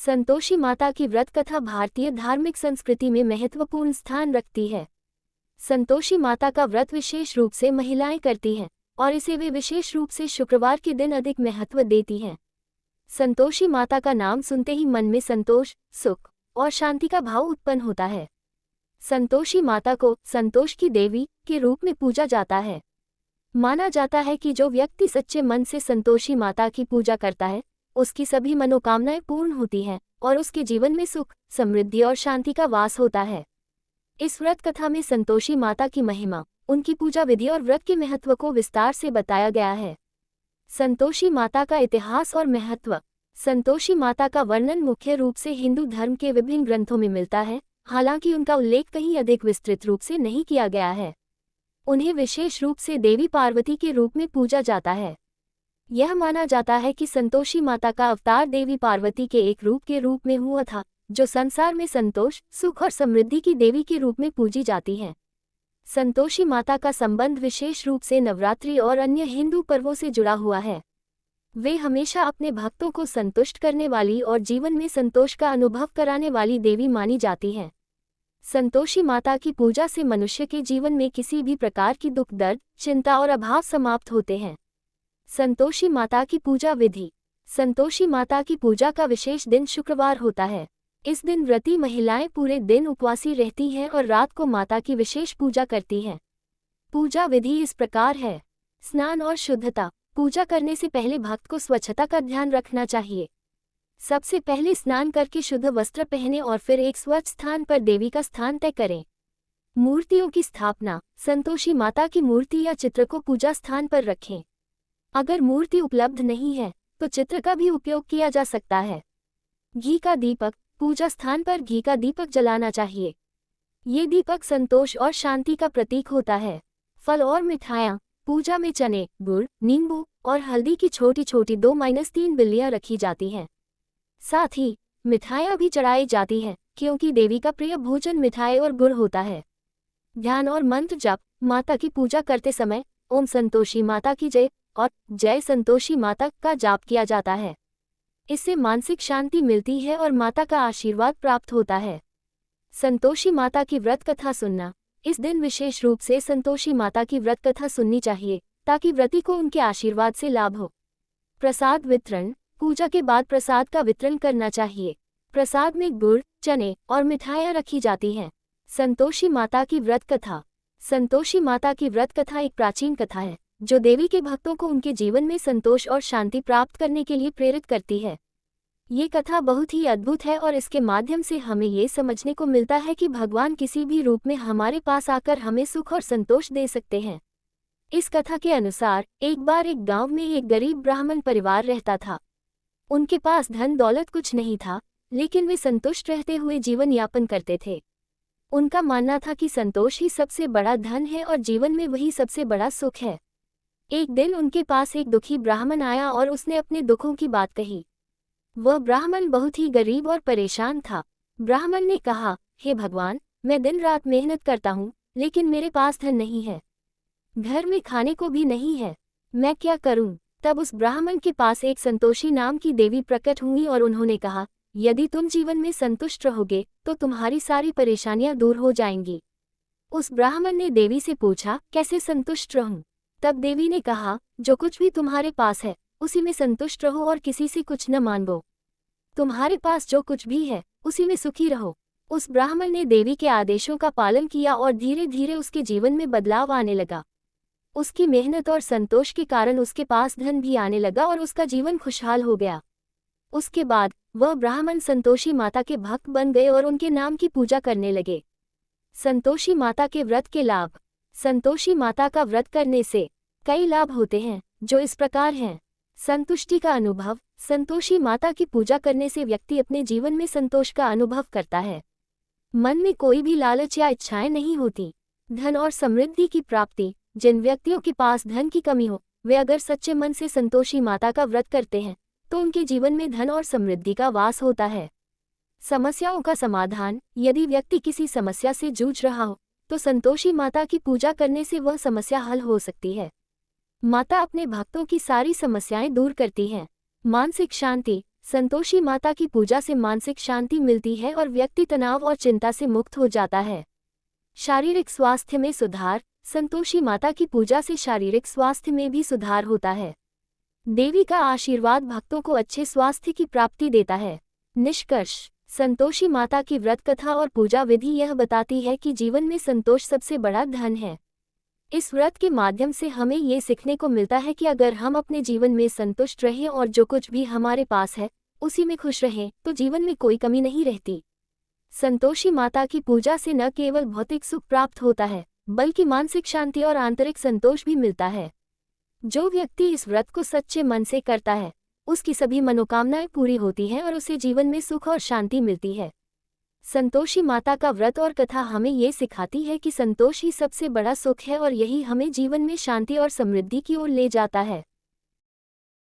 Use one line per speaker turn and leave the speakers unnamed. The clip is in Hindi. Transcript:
संतोषी माता की व्रत कथा भारतीय धार्मिक संस्कृति में महत्वपूर्ण स्थान रखती है। संतोषी माता का व्रत विशेष रूप से महिलाएं करती हैं और इसे वे विशेष रूप से शुक्रवार के दिन अधिक महत्व देती हैं। संतोषी माता का नाम सुनते ही मन में संतोष, सुख और शांति का भाव उत्पन्न होता है। संतोषी माता को संतोष की देवी के रूप में पूजा जाता है। माना जाता है कि जो व्यक्ति सच्चे मन से संतोषी माता की पूजा करता है, उसकी सभी मनोकामनाएं पूर्ण होती हैं और उसके जीवन में सुख, समृद्धि और शांति का वास होता है। इस व्रत कथा में संतोषी माता की महिमा, उनकी पूजा विधि और व्रत के महत्व को विस्तार से बताया गया है। संतोषी माता का इतिहास और महत्व। संतोषी माता का वर्णन मुख्य रूप से हिंदू धर्म के विभिन्न ग्रंथों में मिलता है, हालांकि उनका उल्लेख कहीं अधिक विस्तृत रूप से नहीं किया गया है। उन्हें विशेष रूप से देवी पार्वती के रूप में पूजा जाता है। यह माना जाता है कि संतोषी माता का अवतार देवी पार्वती के एक रूप के रूप में हुआ था, जो संसार में संतोष, सुख और समृद्धि की देवी के रूप में पूजी जाती हैं। संतोषी माता का संबंध विशेष रूप से नवरात्रि और अन्य हिंदू पर्वों से जुड़ा हुआ है। वे हमेशा अपने भक्तों को संतुष्ट करने वाली और जीवन में संतोष का अनुभव कराने वाली देवी मानी जाती हैं। संतोषी माता की पूजा से मनुष्य के जीवन में किसी भी प्रकार की दुख, दर्द, चिंता और अभाव समाप्त होते हैं। संतोषी माता की पूजा विधि। संतोषी माता की पूजा का विशेष दिन शुक्रवार होता है। इस दिन व्रती महिलाएं पूरे दिन उपवासी रहती हैं और रात को माता की विशेष पूजा करती हैं। पूजा विधि इस प्रकार है। स्नान और शुद्धता। पूजा करने से पहले भक्त को स्वच्छता का ध्यान रखना चाहिए। सबसे पहले स्नान करके शुद्ध वस्त्र पहने और फिर एक स्वच्छ स्थान पर देवी का स्थान तय करें। मूर्तियों की स्थापना। संतोषी माता की मूर्ति या चित्र को पूजा स्थान पर रखें। अगर मूर्ति उपलब्ध नहीं है तो चित्र का भी उपयोग किया जा सकता है। घी का दीपक। पूजा स्थान पर घी का दीपक जलाना चाहिए। ये दीपक संतोष और शांति का प्रतीक होता है। फल और मिठाइयाँ। पूजा में चने, गुड़, नींबू और हल्दी की छोटी छोटी 2-3 बिल्लियाँ रखी जाती हैं। साथ ही मिठाइयाँ भी चढ़ाई जाती हैं, क्योंकि देवी का प्रिय भोजन मिठाई और गुड़ होता है। ध्यान और मंत्र जप। माता की पूजा करते समय ओम संतोषी माता की जय और जय संतोषी माता का जाप किया जाता है। इससे मानसिक शांति मिलती है और माता का आशीर्वाद प्राप्त होता है। संतोषी माता की व्रत कथा सुनना। इस दिन विशेष रूप से संतोषी माता की व्रत कथा सुननी चाहिए, ताकि व्रती को उनके आशीर्वाद से लाभ हो। प्रसाद वितरण। पूजा के बाद प्रसाद का वितरण करना चाहिए। प्रसाद में गुड़, चने और मिठाइयाँ रखी जाती हैं। संतोषी माता की व्रत कथा। संतोषी माता की व्रत कथा एक प्राचीन कथा है, जो देवी के भक्तों को उनके जीवन में संतोष और शांति प्राप्त करने के लिए प्रेरित करती है। ये कथा बहुत ही अद्भुत है और इसके माध्यम से हमें ये समझने को मिलता है कि भगवान किसी भी रूप में हमारे पास आकर हमें सुख और संतोष दे सकते हैं। इस कथा के अनुसार एक बार एक गांव में एक गरीब ब्राह्मण परिवार रहता था। उनके पास धन दौलत कुछ नहीं था, लेकिन वे संतुष्ट रहते हुए जीवन यापन करते थे। उनका मानना था कि संतोष ही सबसे बड़ा धन है और जीवन में वही सबसे बड़ा सुख है। एक दिन उनके पास एक दुखी ब्राह्मण आया और उसने अपने दुखों की बात कही। वह ब्राह्मण बहुत ही गरीब और परेशान था। ब्राह्मण ने कहा, हे भगवान, मैं दिन रात मेहनत करता हूँ, लेकिन मेरे पास धन नहीं है। घर में खाने को भी नहीं है। मैं क्या करूँ? तब उस ब्राह्मण के पास एक संतोषी नाम की देवी प्रकट हुई और उन्होंने कहा, यदि तुम जीवन में संतुष्ट रहोगे तो तुम्हारी सारी परेशानियां दूर हो जाएंगी। उस ब्राह्मण ने देवी से पूछा, कैसे संतुष्ट रहूं? तब देवी ने कहा, जो कुछ भी तुम्हारे पास है उसी में संतुष्ट रहो और किसी से कुछ न मांगो। तुम्हारे पास जो कुछ भी है उसी में सुखी रहो। उस ब्राह्मण ने देवी के आदेशों का पालन किया और धीरे धीरे उसके जीवन में बदलाव आने लगा। उसकी मेहनत और संतोष के कारण उसके पास धन भी आने लगा और उसका जीवन खुशहाल हो गया। उसके बाद वह ब्राह्मण संतोषी माता के भक्त बन गए और उनके नाम की पूजा करने लगे। संतोषी माता के व्रत के लाभ। संतोषी माता का व्रत करने से कई लाभ होते हैं, जो इस प्रकार हैं। संतुष्टि का अनुभव। संतोषी माता की पूजा करने से व्यक्ति अपने जीवन में संतोष का अनुभव करता है। मन में कोई भी लालच या इच्छाएं नहीं होती। धन और समृद्धि की प्राप्ति। जिन व्यक्तियों के पास धन की कमी हो, वे अगर सच्चे मन से संतोषी माता का व्रत करते हैं तो उनके जीवन में धन और समृद्धि का वास होता है। समस्याओं का समाधान। यदि व्यक्ति किसी समस्या से जूझ रहा हो तो संतोषी माता की पूजा करने से वह समस्या हल हो सकती है। माता अपने भक्तों की सारी समस्याएं दूर करती हैं। मानसिक शांति। संतोषी माता की पूजा से मानसिक शांति मिलती है और व्यक्ति तनाव और चिंता से मुक्त हो जाता है। शारीरिक स्वास्थ्य में सुधार। संतोषी माता की पूजा से शारीरिक स्वास्थ्य में भी सुधार होता है। देवी का आशीर्वाद भक्तों को अच्छे स्वास्थ्य की प्राप्ति देता है। निष्कर्ष, संतोषी माता की व्रत कथा और पूजा विधि यह बताती है कि जीवन में संतोष सबसे बड़ा धन है। इस व्रत के माध्यम से हमें ये सीखने को मिलता है कि अगर हम अपने जीवन में संतुष्ट रहें और जो कुछ भी हमारे पास है उसी में खुश रहें तो जीवन में कोई कमी नहीं रहती। संतोषी माता की पूजा से न केवल भौतिक सुख प्राप्त होता है बल्कि मानसिक शांति और आंतरिक संतोष भी मिलता है। जो व्यक्ति इस व्रत को सच्चे मन से करता है उसकी सभी मनोकामनाएं पूरी होती हैं और उसे जीवन में सुख और शांति मिलती है। संतोषी माता का व्रत और कथा हमें ये सिखाती है कि संतोष ही सबसे बड़ा सुख है और यही हमें जीवन में शांति और समृद्धि की ओर ले जाता है।